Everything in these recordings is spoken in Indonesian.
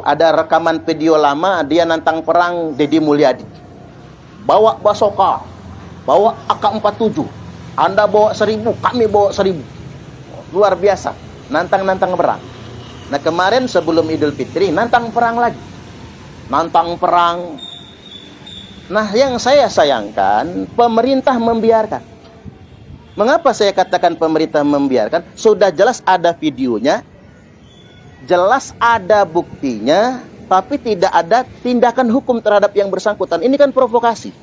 ada rekaman video lama dia nantang perang Deddy Mulyadi. Bawa basoka, bawa AK-47. Anda bawa 1000, kami bawa 1000. Luar biasa, nantang perang. Nah kemarin sebelum Idul Fitri nantang perang lagi. Nantang perang. Nah yang saya sayangkan pemerintah membiarkan. Mengapa saya katakan pemerintah membiarkan? Sudah jelas ada videonya, jelas ada buktinya, tapi tidak ada tindakan hukum terhadap yang bersangkutan. Ini kan provokasi,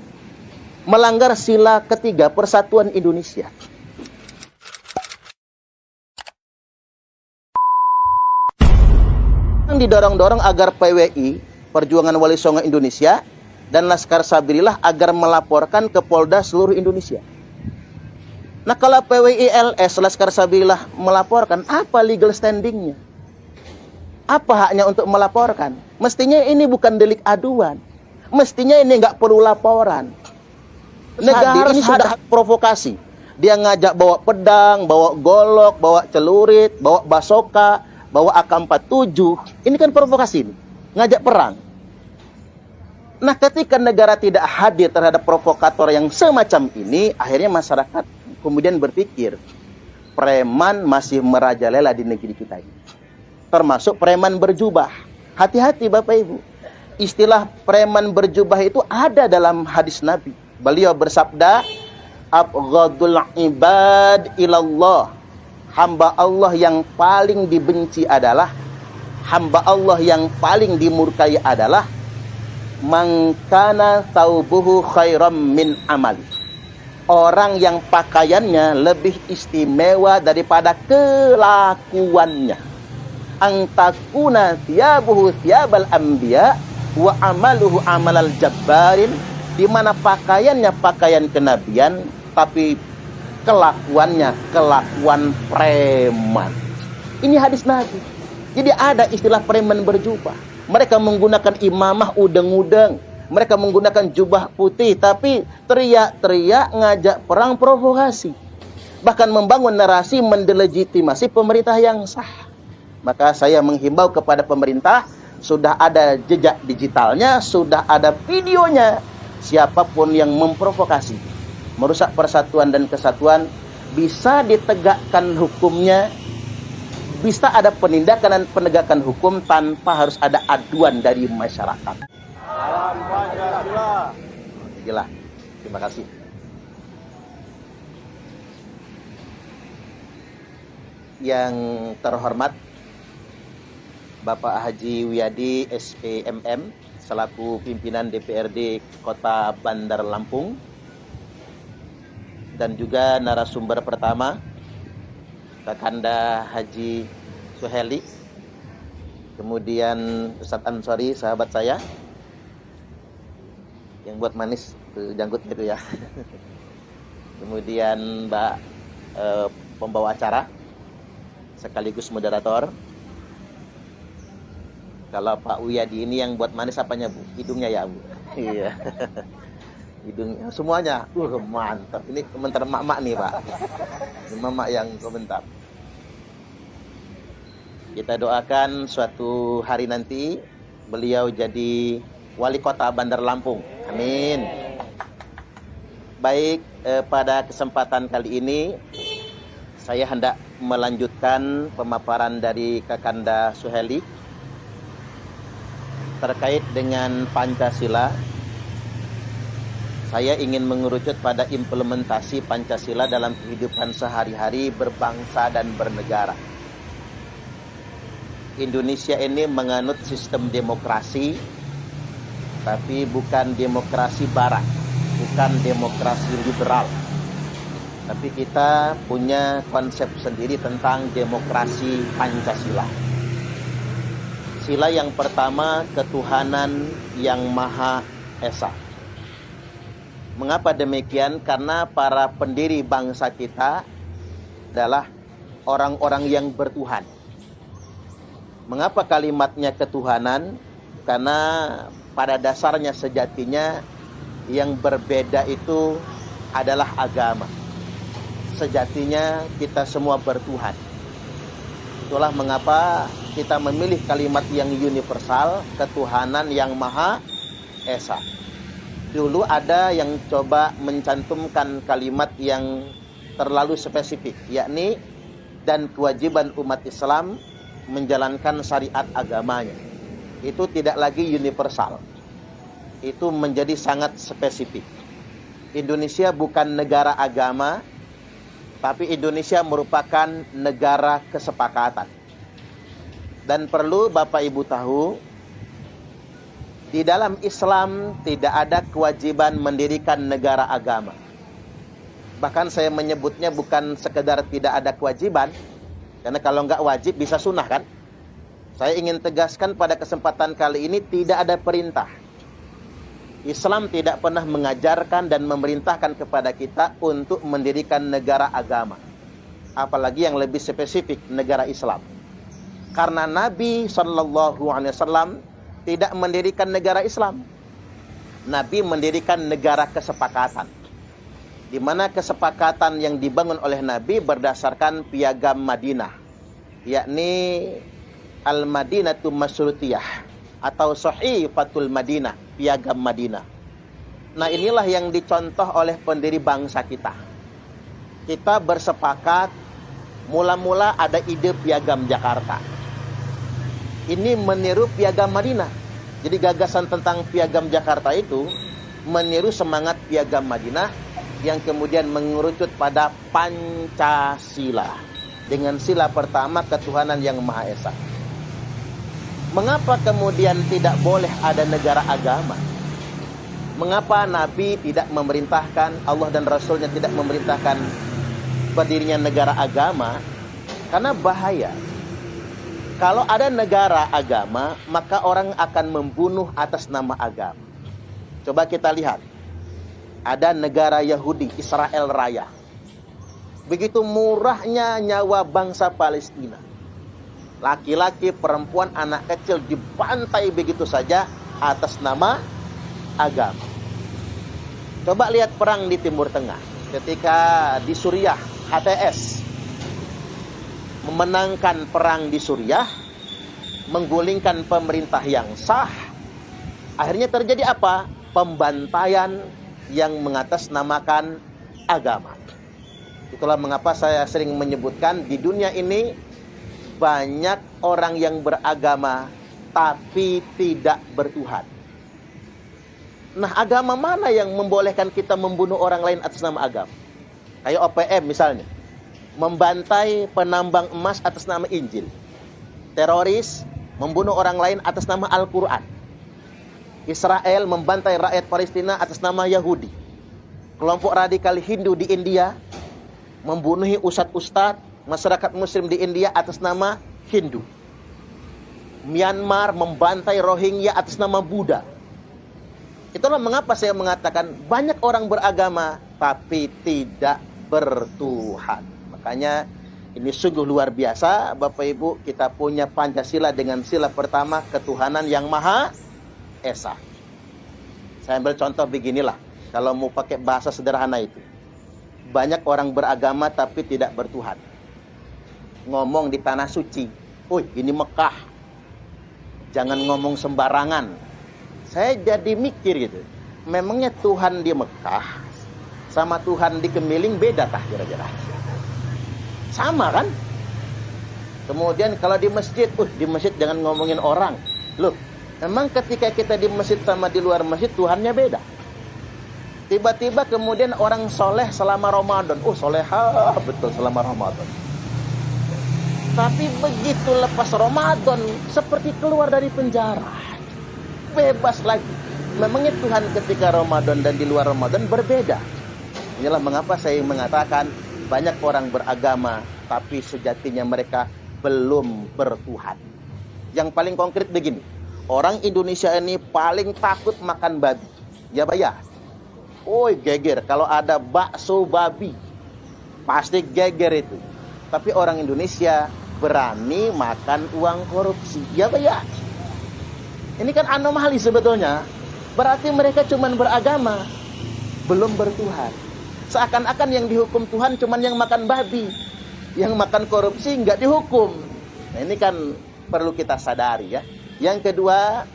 melanggar sila ketiga Persatuan Indonesia. Yang didorong-dorong agar PWI, Perjuangan Wali Songo Indonesia, dan Laskar Sabilillah agar melaporkan ke Polda seluruh Indonesia. Nah kalau PWI LS, Laskar Sabilillah melaporkan, apa legal standingnya? Apa haknya untuk melaporkan? Mestinya ini bukan delik aduan. Mestinya ini nggak perlu laporan. Negara ini sudah provokasi. Dia ngajak bawa pedang, bawa golok, bawa celurit, bawa basoka, bawa AK-47. Ini kan provokasi, ngajak perang. Nah ketika negara tidak hadir terhadap provokator yang semacam ini, akhirnya masyarakat kemudian berpikir, preman masih merajalela di negeri kita ini. Termasuk preman berjubah. Hati-hati Bapak Ibu. Istilah preman berjubah itu ada dalam hadis Nabi. Beliau bersabda, abghadul ibad ilallah. Hamba Allah yang paling dibenci adalah, hamba Allah yang paling dimurkai adalah, man kana thawbuhu khairam min amali. Orang yang pakaiannya lebih istimewa daripada kelakuannya. Antakuna thiyabuhu thiyabal anbiya wa amaluhu amalal jabbarin, di mana pakaiannya pakaian kenabian tapi kelakuannya kelakuan preman. Ini hadis Nabi. Jadi ada istilah preman berjubah. Mereka menggunakan imamah udeng-udeng, mereka menggunakan jubah putih, tapi teriak-teriak ngajak perang provokasi, bahkan membangun narasi mendelegitimasi pemerintah yang sah. Maka saya menghimbau kepada pemerintah, sudah ada jejak digitalnya, sudah ada videonya. Siapapun yang memprovokasi, merusak persatuan dan kesatuan, bisa ditegakkan hukumnya, bisa ada penindakan dan penegakan hukum tanpa harus ada aduan dari masyarakat. Salam Pancasila. Gila. Terima kasih. Yang terhormat Bapak Haji Wiyadi SPMM selaku pimpinan DPRD Kota Bandar Lampung, dan juga narasumber pertama Kakanda Haji Suheli, kemudian Ustadz Ansori sahabat saya yang buat manis tuh, janggut gitu ya. Kemudian Mbak pembawa acara sekaligus moderator. Kalau Pak Wiyadi ini yang buat manis apanya Bu? Hidungnya ya Bu? Iya. Hidungnya semuanya. Mantap. Ini komentar mak-mak nih Pak. Ini mak yang komentar. Kita doakan suatu hari nanti beliau jadi wali kota Bandar Lampung. Amin. Baik, pada kesempatan kali ini saya hendak melanjutkan pemaparan dari Kakanda Suheli terkait dengan Pancasila. Saya ingin mengerucut pada implementasi Pancasila dalam kehidupan sehari-hari berbangsa dan bernegara. Indonesia ini menganut sistem demokrasi, tapi bukan demokrasi barat, bukan demokrasi liberal. Tapi kita punya konsep sendiri tentang demokrasi Pancasila. Sila yang pertama, ketuhanan yang Maha Esa. Mengapa demikian? Karena para pendiri bangsa kita adalah orang-orang yang bertuhan. Mengapa kalimatnya ketuhanan? Karena pada dasarnya sejatinya yang berbeda itu adalah agama. Sejatinya kita semua bertuhan. Itulah mengapa kita memilih kalimat yang universal, ketuhanan yang Maha Esa. Dulu ada yang coba mencantumkan kalimat yang terlalu spesifik, yakni dan kewajiban umat Islam menjalankan syariat agamanya. Itu tidak lagi universal. Itu menjadi sangat spesifik. Indonesia bukan negara agama, tapi Indonesia merupakan negara kesepakatan. Dan perlu Bapak Ibu tahu, di dalam Islam tidak ada kewajiban mendirikan negara agama. Bahkan saya menyebutnya bukan sekedar tidak ada kewajiban, karena kalau nggak wajib bisa sunnah kan. Saya ingin tegaskan pada kesempatan kali ini tidak ada perintah. Islam tidak pernah mengajarkan dan memerintahkan kepada kita untuk mendirikan negara agama. Apalagi yang lebih spesifik, negara Islam. Karena Nabi SAW tidak mendirikan negara Islam. Nabi mendirikan negara kesepakatan. Di mana kesepakatan yang dibangun oleh Nabi berdasarkan piagam Madinah, yakni Al-Madinatu Masyrutiyah atau Sahifatul Madinah, piagam Madinah. Nah, inilah yang dicontoh oleh pendiri bangsa kita. Kita bersepakat, mula-mula ada ide piagam Jakarta. Ini meniru piagam Madinah. Jadi gagasan tentang piagam Jakarta itu meniru semangat piagam Madinah yang kemudian mengerucut pada Pancasila. Dengan sila pertama, ketuhanan yang Maha Esa. Mengapa kemudian tidak boleh ada negara agama? Mengapa Nabi tidak memerintahkan, Allah dan Rasulnya tidak memerintahkan berdirinya negara agama? Karena bahaya. Kalau ada negara agama, maka orang akan membunuh atas nama agama. Coba kita lihat. Ada negara Yahudi, Israel Raya. Begitu murahnya nyawa bangsa Palestina. Laki-laki, perempuan, anak kecil dibantai begitu saja atas nama agama. Coba lihat perang di Timur Tengah. Ketika di Suriah, HTS memenangkan perang di Suriah, menggulingkan pemerintah yang sah. Akhirnya terjadi apa? Pembantaian yang mengatasnamakan agama. Itulah mengapa saya sering menyebutkan di dunia ini banyak orang yang beragama tapi tidak bertuhan. Nah, agama mana yang membolehkan kita membunuh orang lain atas nama agama? Kayak OPM misalnya, membantai penambang emas atas nama Injil. Teroris membunuh orang lain atas nama Al-Quran. Israel membantai rakyat Palestina atas nama Yahudi. Kelompok radikal Hindu di India membunuhi ustadz-ustadz masyarakat muslim di India atas nama Hindu. Myanmar membantai Rohingya atas nama Buddha. Itulah mengapa saya mengatakan banyak orang beragama tapi tidak bertuhan. Makanya ini sungguh luar biasa, Bapak Ibu, kita punya Pancasila dengan sila pertama, ketuhanan yang Maha Esa. Saya ambil contoh beginilah, kalau mau pakai bahasa sederhana itu. Banyak orang beragama tapi tidak bertuhan. Ngomong di tanah suci, ini Mekah. Jangan ngomong sembarangan. Saya jadi mikir gitu, memangnya Tuhan di Mekah sama Tuhan di Kemiling beda kah kira-kira? Sama kan? Kemudian kalau di masjid, di masjid jangan ngomongin orang. Loh, memang ketika kita di masjid sama di luar masjid Tuhannya beda. Tiba-tiba kemudian orang soleh selama Ramadan. Solehah betul selama Ramadan. Tapi begitu lepas Ramadan seperti keluar dari penjara. Bebas lagi. Memangnya Tuhan ketika Ramadan dan di luar Ramadan berbeda. Inilah mengapa saya mengatakan banyak orang beragama tapi sejatinya mereka belum bertuhan. Yang paling konkret begini. Orang Indonesia ini paling takut makan babi. Ya Pak ya? Geger kalau ada bakso babi. Pasti geger itu. Tapi orang Indonesia berani makan uang korupsi. Ya Pak ya? Ini kan anomali sebetulnya. Berarti mereka cuma beragama, belum bertuhan. Seakan-akan yang dihukum Tuhan cuma yang makan babi. Yang makan korupsi nggak dihukum. Nah, ini kan perlu kita sadari ya. Yang kedua,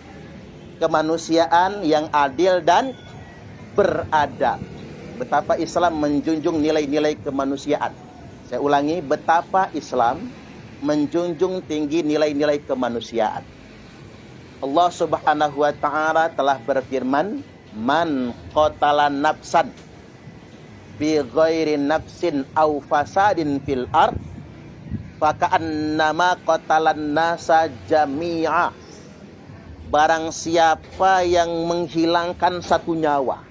kemanusiaan yang adil dan beradab. Betapa Islam menjunjung nilai-nilai kemanusiaan. Saya ulangi, betapa Islam menjunjung tinggi nilai-nilai kemanusiaan. Allah Subhanahu wa taala telah berfirman, "Man qatala nafsan bi ghairi nafsin aw fasadin fil ard faka'annama qatalan nasa jami'a." Barang siapa yang menghilangkan satu nyawa,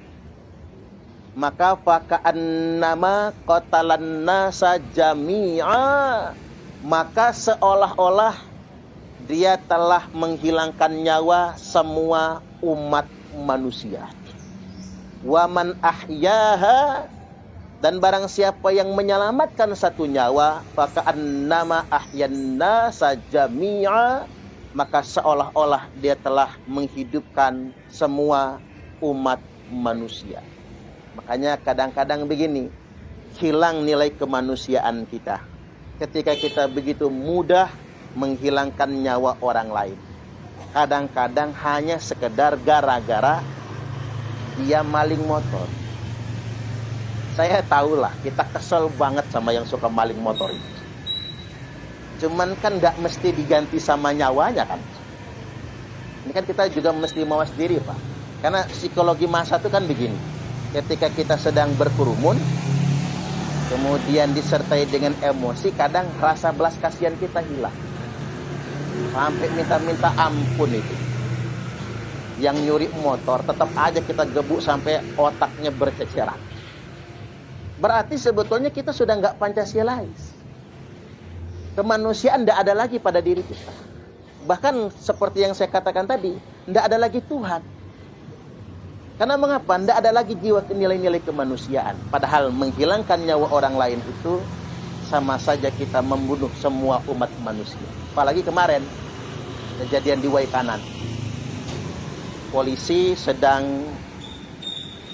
maka faka'annama qatalan nasa jami'a, maka seolah-olah dia telah menghilangkan nyawa semua umat manusia. Wa man ahyaha, dan barang siapa yang menyelamatkan satu nyawa, faka'annama ahyan nasa jami'a, maka seolah-olah dia telah menghidupkan semua umat manusia. Makanya kadang-kadang begini, hilang nilai kemanusiaan kita ketika kita begitu mudah menghilangkan nyawa orang lain. Kadang-kadang hanya sekedar gara-gara dia maling motor. Saya tahulah kita kesel banget sama yang suka maling motor itu. Cuman kan nggak mesti diganti sama nyawanya kan. Ini kan kita juga mesti mawas diri, Pak. Karena psikologi massa itu kan begini. Ketika kita sedang berkerumun, kemudian disertai dengan emosi, kadang rasa belas kasihan kita hilang. Sampai minta-minta ampun itu. Yang nyuri motor, tetap aja kita gebuk sampai otaknya berceceran. Berarti sebetulnya kita sudah nggak Pancasilais. Kemanusiaan tidak ada lagi pada diri kita. Bahkan seperti yang saya katakan tadi, tidak ada lagi Tuhan. Karena mengapa? Tidak ada lagi jiwa nilai-nilai kemanusiaan. Padahal menghilangkan nyawa orang lain itu sama saja kita membunuh semua umat manusia. Apalagi kemarin kejadian di Waikanan. Polisi sedang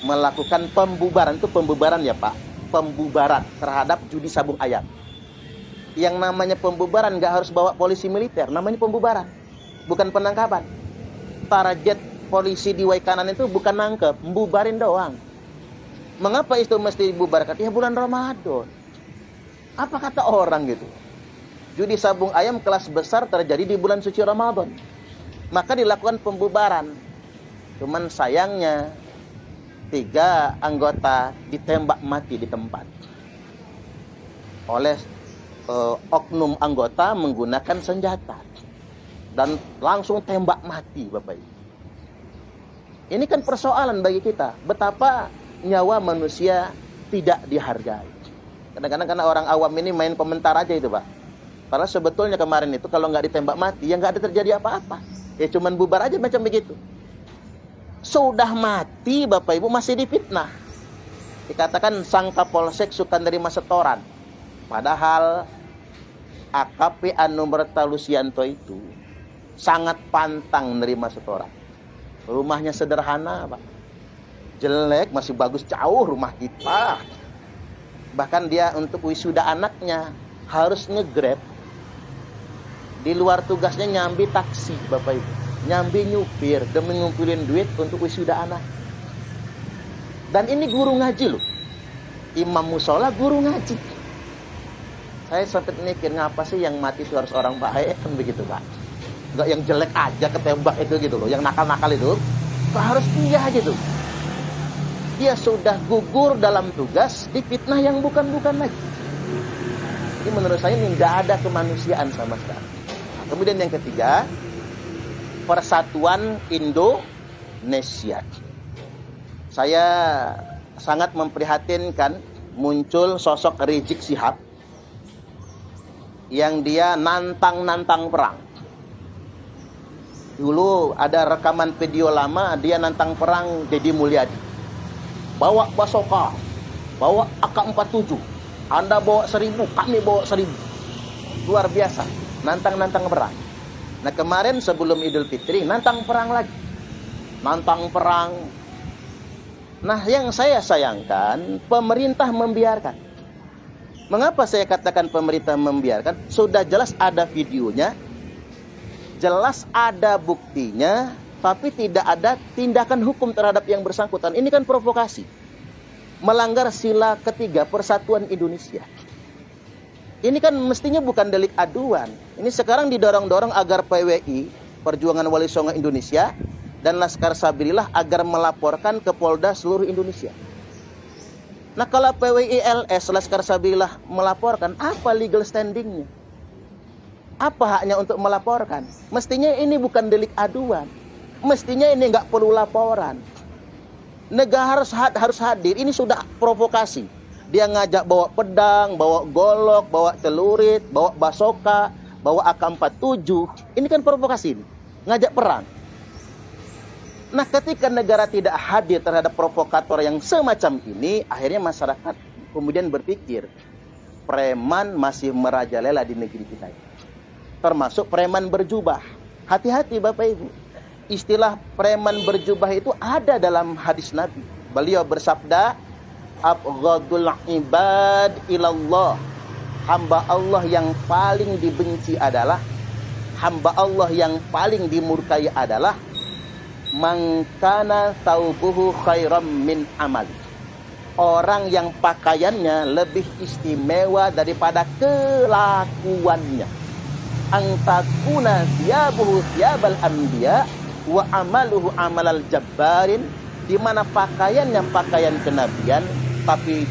melakukan pembubaran. Itu pembubaran ya Pak. Pembubaran terhadap judi sabung ayam. Yang namanya pembubaran gak harus bawa polisi militer. Namanya pembubaran, bukan penangkapan. Target polisi di Waikanan itu bukan nangkep, membubarin doang. Mengapa itu mesti dibubarkan? Ya bulan Ramadan. Apa kata orang gitu? Judi sabung ayam kelas besar terjadi di bulan suci Ramadan. Maka dilakukan pembubaran. Cuman sayangnya 3 anggota ditembak mati di tempat oleh oknum anggota menggunakan senjata dan langsung tembak mati Bapak Ibu. Ini kan persoalan bagi kita, betapa nyawa manusia tidak dihargai. Kadang-kadang karena orang awam ini main komentar aja itu Pak. Padahal sebetulnya kemarin itu kalau nggak ditembak mati, ya nggak ada terjadi apa-apa. Ya cuman bubar aja macam begitu. Sudah mati Bapak Ibu masih difitnah. Dikatakan sang Kapolsek suka nerima setoran. Padahal AKP Anumerta Lusianto itu sangat pantang nerima setoran. Rumahnya sederhana Pak. Jelek, masih bagus jauh rumah kita. Bahkan dia untuk wisuda anaknya harus nge-grab. Di luar tugasnya nyambi taksi Bapak Ibu. Nyambi nyupir demi ngumpulin duit untuk wisuda anak. Dan ini guru ngaji loh. Imam musola guru ngaji. Saya sempat mikir, ngapa sih yang mati itu harus orang baik kan begitu Pak? Enggak yang jelek aja ketembak itu gitu loh. Yang nakal-nakal itu harus dia gitu. Dia sudah gugur dalam tugas, difitnah yang bukan-bukan lagi. Jadi menurut saya ini tidak ada kemanusiaan sama sekali. Nah, kemudian yang ketiga, Persatuan Indonesia. Saya sangat memprihatinkan muncul sosok Rizik Syihab yang dia nantang perang. Dulu ada rekaman video lama dia nantang perang Deddy Mulyadi. Bawa basoka, bawa AK-47. Anda bawa 1000, kami bawa 1000. Luar biasa, nantang perang. Nah kemarin sebelum Idul Fitri nantang perang lagi. Nantang perang. Nah yang saya sayangkan pemerintah membiarkan. Mengapa saya katakan pemerintah membiarkan? Sudah jelas ada videonya, jelas ada buktinya, tapi tidak ada tindakan hukum terhadap yang bersangkutan. Ini kan provokasi. Melanggar sila ketiga Persatuan Indonesia. Ini kan mestinya bukan delik aduan. Ini sekarang didorong-dorong agar PWI, Perjuangan Wali Songo Indonesia, dan Laskar Sabilillah agar melaporkan ke Polda seluruh Indonesia. Nah, kalau PWI-LS, Laskar Sabilillah melaporkan, apa legal standingnya? Apa haknya untuk melaporkan? Mestinya ini bukan delik aduan. Mestinya ini nggak perlu laporan. Negara harus hadir. Ini sudah provokasi. Dia ngajak bawa pedang, bawa golok, bawa celurit, bawa basoka, bawa AK-47. Ini kan provokasi. Ngajak perang. Nah, ketika negara tidak hadir terhadap provokator yang semacam ini, akhirnya masyarakat kemudian berpikir, preman masih merajalela di negeri kita ini. Termasuk preman berjubah. Hati-hati Bapak Ibu. Istilah preman berjubah itu ada dalam hadis Nabi. Beliau bersabda, abghadul ibad ilallah. Hamba Allah yang paling dibenci adalah, hamba Allah yang paling dimurkai adalah mangkana taubuhu khairam min amali. Orang yang pakaiannya lebih istimewa daripada kelakuannya. Angtakuna thiyabuhu thiyabal anbiya wa amaluhu amalal jabbarin, di mana pakaiannya pakaian kenabian tapi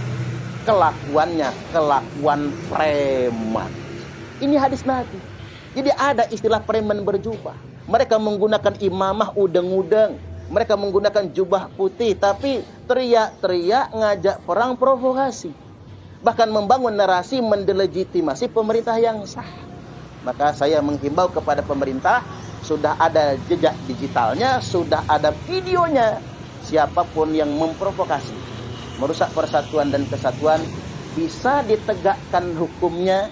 kelakuannya kelakuan preman. Ini hadis Nabi. Jadi ada istilah preman berjubah. Mereka menggunakan imamah udeng-udeng. Mereka menggunakan jubah putih. Tapi teriak-teriak ngajak perang provokasi. Bahkan membangun narasi mendelegitimasi pemerintah yang sah. Maka saya menghimbau kepada pemerintah. Sudah ada jejak digitalnya. Sudah ada videonya. Siapapun yang memprovokasi, merusak persatuan dan kesatuan, bisa ditegakkan hukumnya.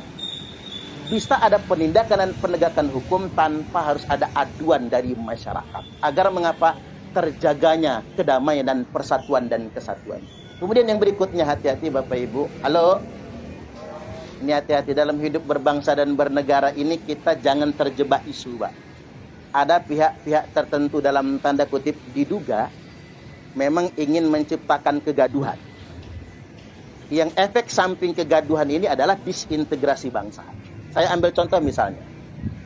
Bisa ada penindakan dan penegakan hukum tanpa harus ada aduan dari masyarakat. Agar mengapa terjaganya kedamaian dan persatuan dan kesatuan. Kemudian yang berikutnya, hati-hati Bapak Ibu. Halo? Ini hati-hati dalam hidup berbangsa dan bernegara ini, kita jangan terjebak isu, Pak. Ada pihak-pihak tertentu dalam tanda kutip diduga memang ingin menciptakan kegaduhan. Yang efek samping kegaduhan ini adalah disintegrasi bangsa. Saya ambil contoh misalnya.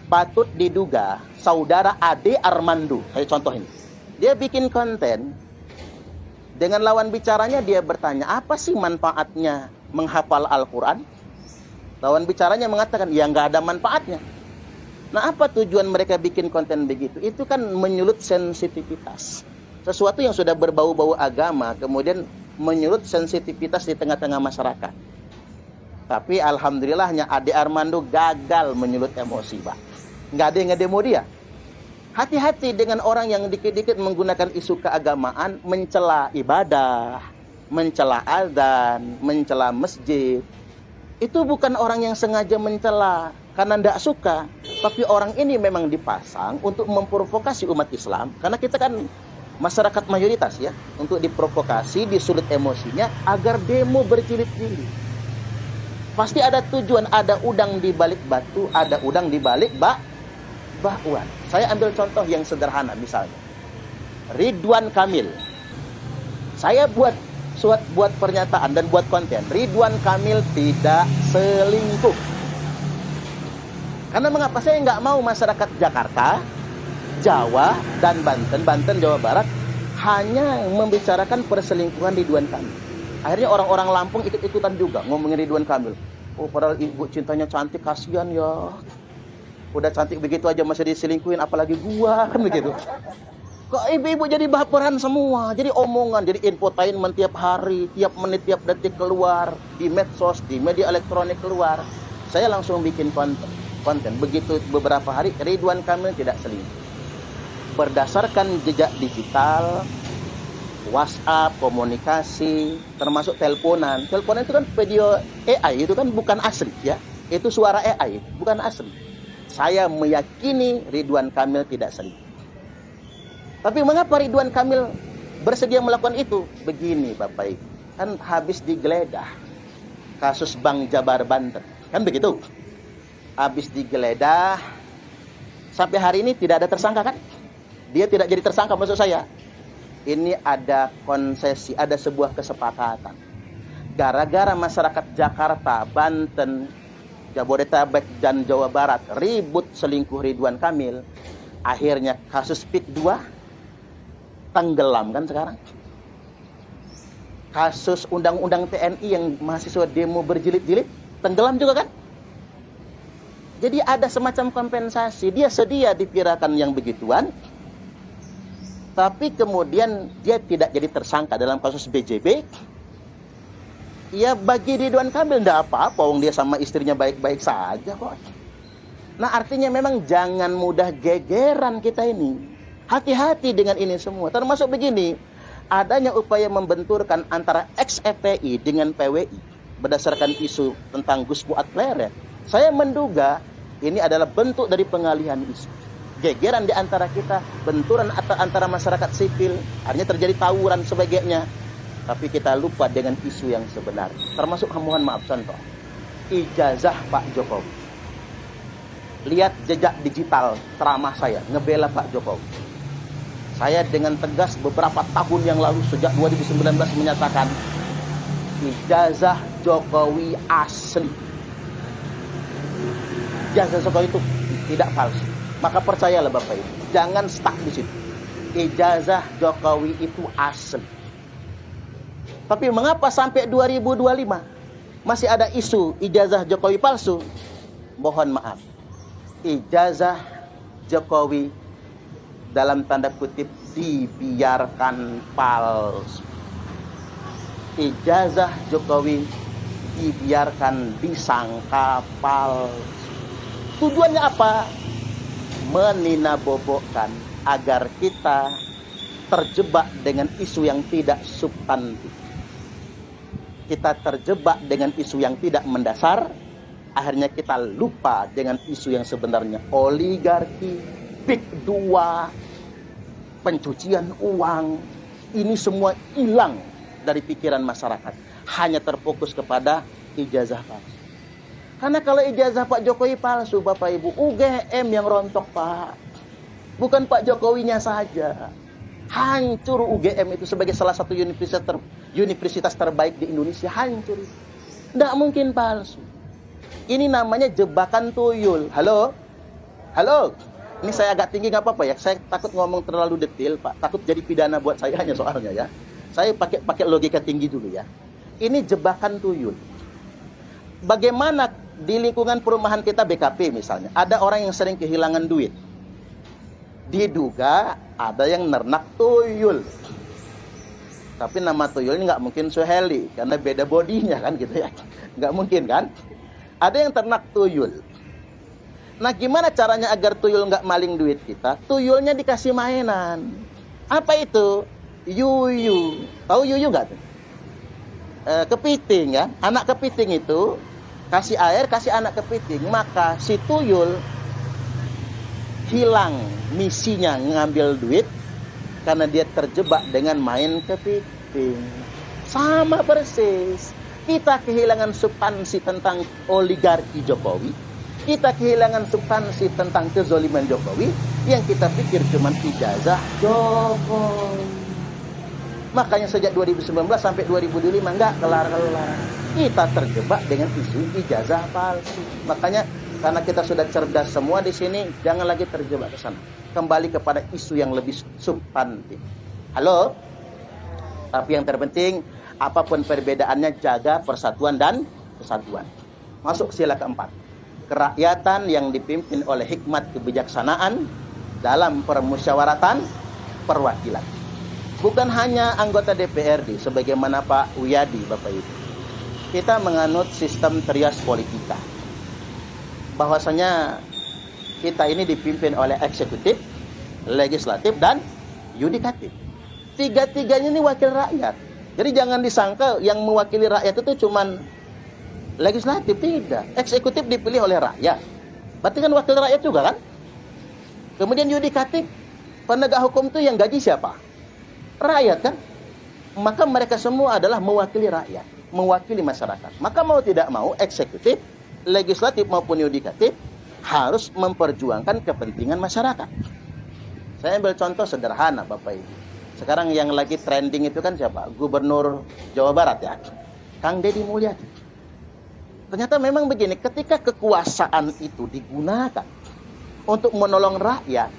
Patut diduga saudara Ade Armando, saya contohin. Dia bikin konten, dengan lawan bicaranya dia bertanya, apa sih manfaatnya menghafal Al-Quran? Lawan bicaranya mengatakan, ya nggak ada manfaatnya. Nah, apa tujuan mereka bikin konten begitu? Itu kan menyulut sensitivitas. Sesuatu yang sudah berbau-bau agama, kemudian menyulut sensitivitas di tengah-tengah masyarakat. Tapi alhamdulillahnya Ade Armando gagal menyulut emosi, Pak. Nggak ada yang ngedemo dia. Hati-hati dengan orang yang dikit-dikit menggunakan isu keagamaan, mencela ibadah, mencela azan, mencela masjid. Itu bukan orang yang sengaja mencela karena tidak suka. Tapi orang ini memang dipasang untuk memprovokasi umat Islam. Karena kita kan masyarakat mayoritas ya. Untuk diprovokasi, disulut emosinya agar demo berjilid-jilid. Pasti ada tujuan, ada udang di balik batu, ada udang di balik bakwan. Saya ambil contoh yang sederhana misalnya. Ridwan Kamil. Saya buat pernyataan dan buat konten. Ridwan Kamil tidak selingkuh. Karena mengapa saya nggak mau masyarakat Jakarta, Jawa, dan Banten, Jawa Barat hanya membicarakan perselingkuhan Ridwan Kamil. Akhirnya orang-orang Lampung ikut-ikutan juga ngomongin Ridwan Kamil. Oh, padahal ibu cintanya cantik, kasihan ya. Udah cantik begitu aja masih diselingkuhin, apalagi gua, kan begitu. Kok ibu-ibu jadi baperan semua, jadi omongan, jadi infotainment tiap hari, tiap menit, tiap detik keluar di medsos, di media elektronik keluar. Saya langsung bikin konten. Begitu beberapa hari, Ridwan Kamil tidak selingkuh. Berdasarkan jejak digital, WhatsApp, komunikasi, termasuk teleponan. Teleponan itu kan video AI, itu kan bukan asli ya. Itu suara AI, bukan asli. Saya meyakini Ridwan Kamil tidak selingkuh. Tapi mengapa Ridwan Kamil bersedia melakukan itu? Begini Bapak Ibu, kan habis digeledah. kasus Bank Jabar Banten. Kan begitu? Habis digeledah, sampai hari ini tidak ada tersangka kan? Dia tidak jadi tersangka maksud saya. Ini ada konsesi, ada sebuah kesepakatan. Gara-gara masyarakat Jakarta, Banten, Jabodetabek, dan Jawa Barat ribut selingkuh Ridwan Kamil, akhirnya kasus PIK 2 tenggelam kan sekarang. Kasus undang-undang TNI yang mahasiswa demo berjilid-jilid tenggelam juga kan. Jadi ada semacam kompensasi. Dia sedia dipirakan yang begituan, tapi kemudian dia tidak jadi tersangka dalam kasus BJB. Ya bagi Ridwan Kamil tidak apa-apa, wong dia sama istrinya baik-baik saja kok. Nah artinya memang jangan mudah gegeran kita ini. Hati-hati dengan ini semua. Termasuk begini, adanya upaya membenturkan antara ex-FPI dengan PWI berdasarkan isu tentang Gus Fuad Pleret. Saya menduga ini adalah bentuk dari pengalihan isu. Gegeran di antara kita, benturan antara masyarakat sipil, akhirnya terjadi tawuran sebagainya. Tapi kita lupa dengan isu yang sebenarnya. Termasuk, mohon maaf contoh, ijazah Pak Jokowi. Lihat jejak digital ceramah saya, ngebela Pak Jokowi. Saya dengan tegas beberapa tahun yang lalu, sejak 2019 menyatakan, ijazah Jokowi asli. Ijazah Jokowi itu tidak palsu. Maka percayalah Bapak Ibu, jangan stuck di situ. Ijazah Jokowi itu asli. Tapi mengapa sampai 2025 masih ada isu ijazah Jokowi palsu? Mohon maaf. Ijazah Jokowi dalam tanda kutip dibiarkan palsu. Ijazah Jokowi dibiarkan disangka palsu. Tujuannya apa? Meninabobokkan agar kita terjebak dengan isu yang tidak substantif. Kita terjebak dengan isu yang tidak mendasar, akhirnya kita lupa dengan isu yang sebenarnya. Oligarki, PIK 2, pencucian uang, ini semua hilang dari pikiran masyarakat. Hanya terfokus kepada ijazah palsu. Karena kalau ijazah Pak Jokowi palsu, Bapak Ibu, UGM yang rontok Pak. Bukan Pak Jokowinya saja. Hancur UGM itu sebagai salah satu universitas terbaik di Indonesia, hancur. Tidak mungkin palsu. Ini namanya jebakan tuyul. Halo? Halo? Ini saya agak tinggi, nggak apa-apa ya. Saya takut ngomong terlalu detail, Pak. Takut jadi pidana buat saya hanya soalnya ya. Saya pakai logika tinggi dulu ya. Ini jebakan tuyul. Bagaimana di lingkungan perumahan kita BKP misalnya, ada orang yang sering kehilangan duit. Diduga ada yang nernak tuyul. Tapi nama tuyulnya nggak mungkin Suheli, karena beda bodinya kan gitu ya. Nggak mungkin kan? Ada yang ternak tuyul. Nah gimana caranya agar tuyul nggak maling duit kita? Tuyulnya dikasih mainan. Apa itu? Yuyu. Tahu yuyu nggak tuh? Kepiting ya. Anak kepiting itu kasih air, kasih anak kepiting. Maka si tuyul hilang misinya ngambil duit karena dia terjebak dengan main kepiting. Sama persis. Kita kehilangan substansi tentang oligarki Jokowi. Kita kehilangan substansi tentang kezoliman Jokowi. Yang kita pikir cuma ijazah Jokowi. Makanya sejak 2019 sampai 2025 nggak kelar-kelar. Kita terjebak dengan isu ijazah palsu. Makanya karena kita sudah cerdas semua di sini, jangan lagi terjebak ke sana. Kembali kepada isu yang lebih substantif. Halo? Tapi yang terpenting, apapun perbedaannya, jaga persatuan dan kesatuan. Masuk sila keempat. Kerakyatan yang dipimpin oleh hikmat kebijaksanaan dalam permusyawaratan perwakilan. Bukan hanya anggota DPRD, sebagaimana Pak Wiyadi, Bapak Ibu. Kita menganut sistem trias politika. Bahwasanya kita ini dipimpin oleh eksekutif, legislatif, dan yudikatif. Tiga-tiganya ini wakil rakyat. Jadi jangan disangka yang mewakili rakyat itu cuman legislatif, tidak. Eksekutif dipilih oleh rakyat. Berarti kan wakil rakyat juga kan? Kemudian yudikatif, penegak hukum itu yang gaji siapa? Rakyat kan? Maka mereka semua adalah mewakili rakyat. mewakili masyarakat. Maka mau tidak mau eksekutif, legislatif maupun yudikatif harus memperjuangkan kepentingan masyarakat. Saya ambil contoh sederhana Bapak Ibu. Sekarang yang lagi trending itu kan siapa? Gubernur Jawa Barat ya, Kang Deddy Mulyadi. Ternyata memang begini, ketika kekuasaan itu digunakan untuk menolong rakyat,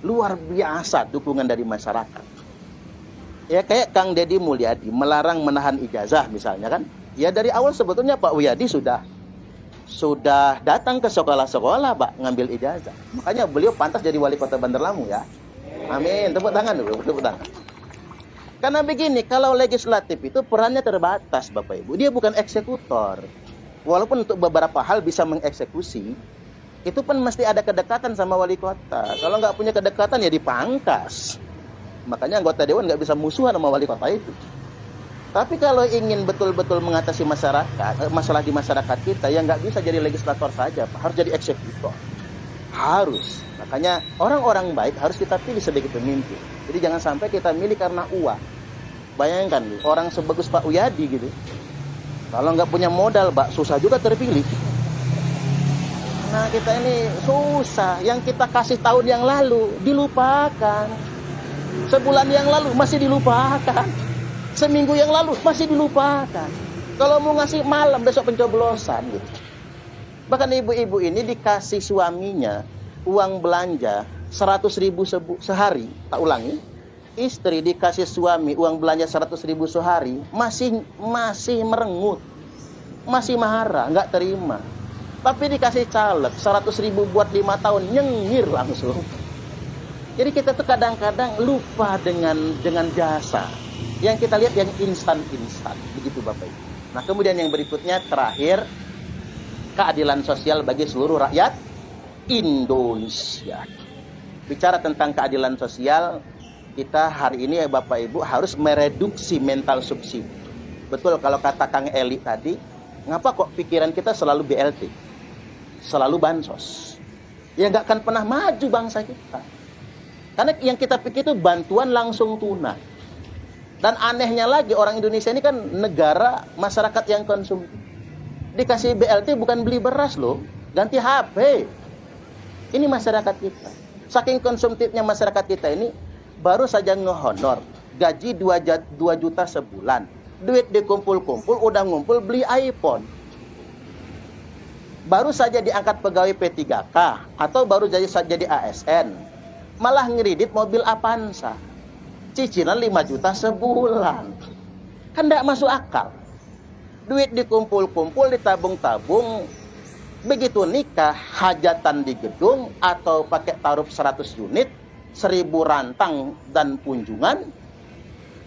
luar biasa dukungan dari masyarakat. Ya kayak Kang Deddy Mulyadi melarang menahan ijazah misalnya kan. Ya dari awal sebetulnya Pak Wiyadi sudah datang ke sekolah-sekolah Pak ngambil ijazah. Makanya beliau pantas jadi wali kota Bandar Lampung ya. Amin, tepuk tangan dulu, tepuk tangan. Karena begini, kalau legislatif itu perannya terbatas Bapak Ibu. Dia bukan eksekutor. Walaupun untuk beberapa hal bisa mengeksekusi, itu pun mesti ada kedekatan sama wali kota. Kalau nggak punya kedekatan ya dipangkas. Makanya anggota dewan nggak bisa musuhan sama wali kota itu. Tapi kalau ingin betul-betul mengatasi masalah di masyarakat kita, ya nggak bisa jadi legislator saja, Pak. Harus jadi eksekutor. Harus. Makanya orang-orang baik harus kita pilih sebagai pemimpin. Jadi jangan sampai kita milih karena uang. Bayangkan nih, orang sebagus Pak Wiyadi gitu. Kalau nggak punya modal, Pak, susah juga terpilih. Nah, kita ini susah. Yang kita kasih tahun yang lalu, dilupakan. Sebulan yang lalu, masih dilupakan. Seminggu yang lalu, masih dilupakan. Kalau mau ngasih malam, besok pencoblosan. Gitu. Bahkan ibu-ibu ini dikasih suaminya uang belanja 100.000 sehari. Tak ulangi. Istri dikasih suami uang belanja 100.000 sehari, masih merengut, masih marah, nggak terima. Tapi dikasih caleg 100.000 buat 5 tahun, nyengir langsung. Jadi kita tuh kadang-kadang lupa dengan jasa. Yang kita lihat yang instan, begitu Bapak Ibu. Nah kemudian yang berikutnya terakhir, keadilan sosial bagi seluruh rakyat Indonesia. Bicara tentang keadilan sosial, kita hari ini ya Bapak Ibu harus mereduksi mental subsidi. Betul kalau kata Kang Eli tadi, ngapa kok pikiran kita selalu BLT? Selalu bansos. Ya nggak akan pernah maju bangsa kita. Karena yang kita pikir itu bantuan langsung tunai. Dan anehnya lagi orang Indonesia ini kan negara masyarakat yang konsumtif. Dikasih BLT bukan beli beras loh, ganti HP. Ini masyarakat kita. Saking konsumtifnya masyarakat kita ini, baru saja ngehonor, gaji 2 juta sebulan. Duit dikumpul-kumpul, udah ngumpul beli iPhone. Baru saja diangkat pegawai P3K, atau baru jadi ASN. Malah ngeridit mobil Avanza. Cicilan 5 juta sebulan. Kan tidak masuk akal. Duit dikumpul-kumpul, ditabung-tabung. Begitu nikah, hajatan di gedung, atau pakai taruh 100 unit, 1000 rantang dan kunjungan,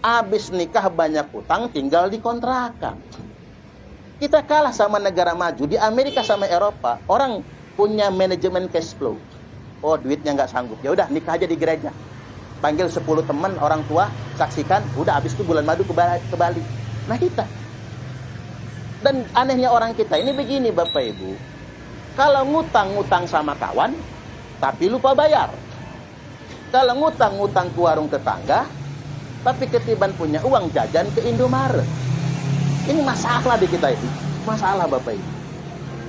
habis nikah banyak utang tinggal dikontrakan. Kita kalah sama negara maju. Di Amerika sama Eropa, orang punya manajemen cash flow. Oh duitnya nggak sanggup, ya udah nikah aja di gereja. Panggil 10 teman orang tua, saksikan, udah habis itu bulan madu ke Bali. Nah kita. Dan anehnya orang kita ini begini Bapak Ibu. Kalau ngutang-ngutang sama kawan, tapi lupa bayar. Kalau ngutang-ngutang ke warung tetangga, tapi ketiban punya uang jajan ke Indomaret. Ini masalah di kita ini. Masalah Bapak Ibu.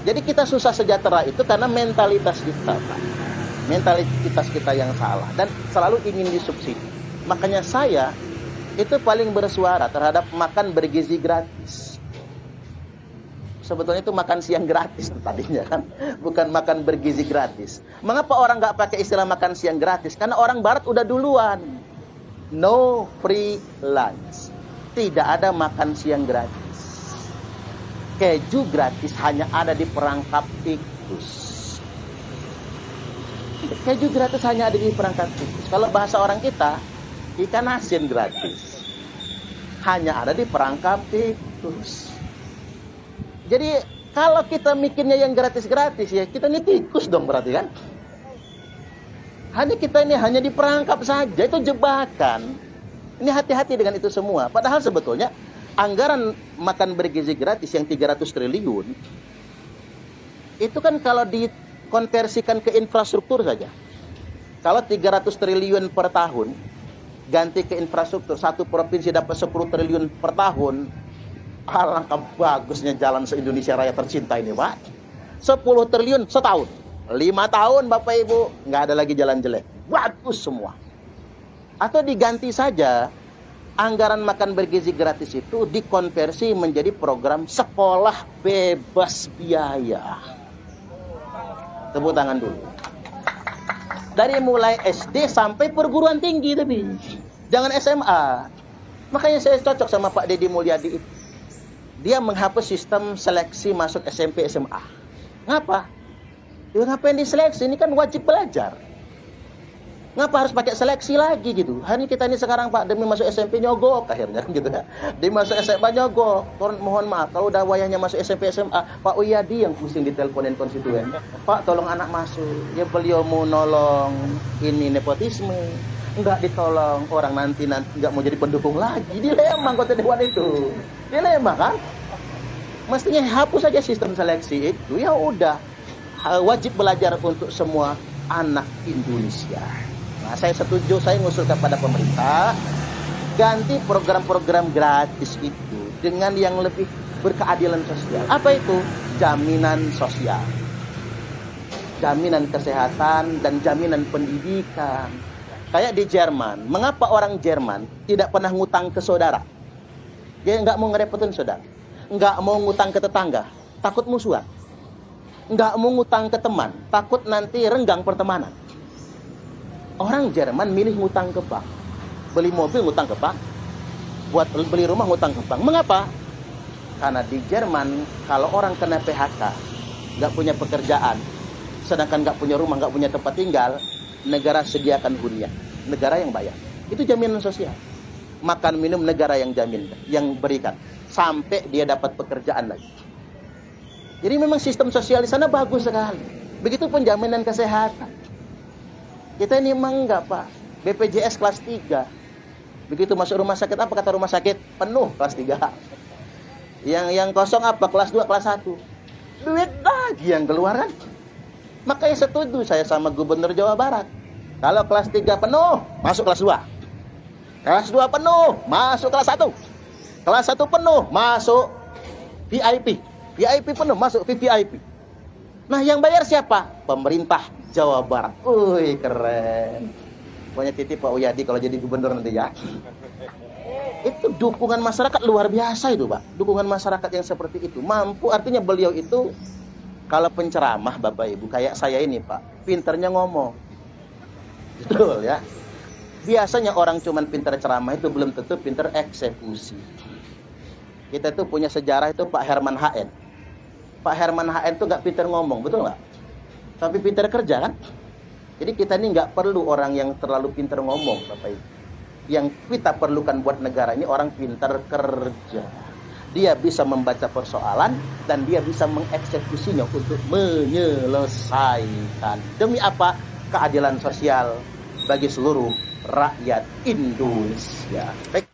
Jadi kita susah sejahtera itu karena mentalitas kita, Pak. Mentalitas kita yang salah. Dan selalu ingin disubsidi. Makanya saya itu paling bersuara terhadap makan bergizi gratis. Sebetulnya itu makan siang gratis tadinya kan, bukan makan bergizi gratis. Mengapa orang nggak pakai istilah makan siang gratis? Karena orang Barat udah duluan. No free lunch. Tidak ada makan siang gratis. Keju gratis hanya ada di perangkap tikus. Keju gratis hanya ada di perangkap tikus. Kalau bahasa orang kita, ikan asin gratis hanya ada di perangkap tikus. Jadi kalau kita mikirnya yang gratis-gratis ya kita ini tikus dong berarti kan. Kita ini hanya diperangkap saja, itu jebakan. Ini hati-hati dengan itu semua. Padahal sebetulnya anggaran makan bergizi gratis yang 300 triliun itu kan kalau dikonversikan ke infrastruktur saja. Kalau 300 triliun per tahun ganti ke infrastruktur, satu provinsi dapat 10 triliun per tahun. Alangkah bagusnya jalan se-Indonesia Raya tercinta ini, Pak. 10 triliun setahun. 5 tahun Bapak Ibu, nggak ada lagi jalan jelek. Bagus semua. Atau diganti saja, anggaran makan bergizi gratis itu dikonversi menjadi program sekolah bebas biaya. Tepuk tangan dulu. Dari mulai SD sampai perguruan tinggi, tapi jangan SMA. Makanya saya cocok sama Pak Deddy Mulyadi itu. Dia menghapus sistem seleksi masuk SMP SMA. Ngapa? Ya ngapain diseleksi? Ini kan wajib belajar. Ngapa harus pakai seleksi lagi gitu? Hari kita ini sekarang Pak, demi masuk SMP nyogok akhirnya gitu ya. Demi masuk SMA nyogok. Mohon maaf, kalau udah wayahnya masuk SMP SMA, Pak Uyadi yang pusing diteleponin konstituen. Pak, tolong anak masuk. Ya beliau mau nolong, ini nepotisme. Enggak ditolong, orang nanti enggak mau jadi pendukung lagi. Dilema anggota dewan itu. Dilema kan? Mestinya hapus saja sistem seleksi itu. Ya udah, wajib belajar untuk semua anak Indonesia. Nah, saya setuju, saya ngusul kepada pemerintah ganti program-program gratis itu dengan yang lebih berkeadilan sosial. Apa itu? Jaminan sosial, jaminan kesehatan, dan jaminan pendidikan. Kayak di Jerman, mengapa orang Jerman tidak pernah ngutang ke saudara? Dia nggak mau ngerepotin saudara, nggak mau ngutang ke tetangga, takut musuhan. Nggak mau ngutang ke teman, takut nanti renggang pertemanan. Orang Jerman milih ngutang ke bank. Beli mobil ngutang ke bank, buat beli rumah ngutang ke bank. Mengapa? Karena di Jerman kalau orang kena PHK, nggak punya pekerjaan, sedangkan nggak punya rumah, nggak punya tempat tinggal, negara sediakan hunian, negara yang bayar. Itu jaminan sosial. Makan minum negara yang jamin, yang berikan, sampai dia dapat pekerjaan lagi. Jadi memang sistem sosial di sana bagus sekali. Begitupun jaminan kesehatan. Kita ini memang enggak, Pak. BPJS kelas 3. Begitu masuk rumah sakit, apa kata rumah sakit? Penuh kelas 3. Yang kosong apa? Kelas 2, kelas 1. Duit lagi yang keluar kan? Makanya setuju saya sama Gubernur Jawa Barat. Kalau kelas 3 penuh, masuk kelas 2. Kelas 2 penuh, masuk kelas 1. Kelas 1 penuh, masuk VIP. VIP penuh, masuk VVIP. Nah, yang bayar siapa? Pemerintah Jawa Barat. Wih, keren. Pokoknya titip Pak Uyadi kalau jadi gubernur nanti ya. Itu dukungan masyarakat luar biasa itu, Pak. Dukungan masyarakat yang seperti itu. Mampu, artinya beliau itu kalau penceramah, Bapak Ibu, kayak saya ini, Pak, pinternya ngomong. Betul ya. Biasanya orang cuman pinter ceramah itu belum tentu pinter eksekusi. Kita tuh punya sejarah itu Pak Herman HN. Pak Herman HN tuh nggak pinter ngomong, betul nggak? Tapi pinter kerja kan? Jadi kita ini nggak perlu orang yang terlalu pinter ngomong, Bapak Ibu. Yang kita perlukan buat negara ini orang pinter kerja. Dia bisa membaca persoalan dan dia bisa mengeksekusinya untuk menyelesaikan. Demi apa? Keadilan sosial bagi seluruh rakyat Indonesia. Baik.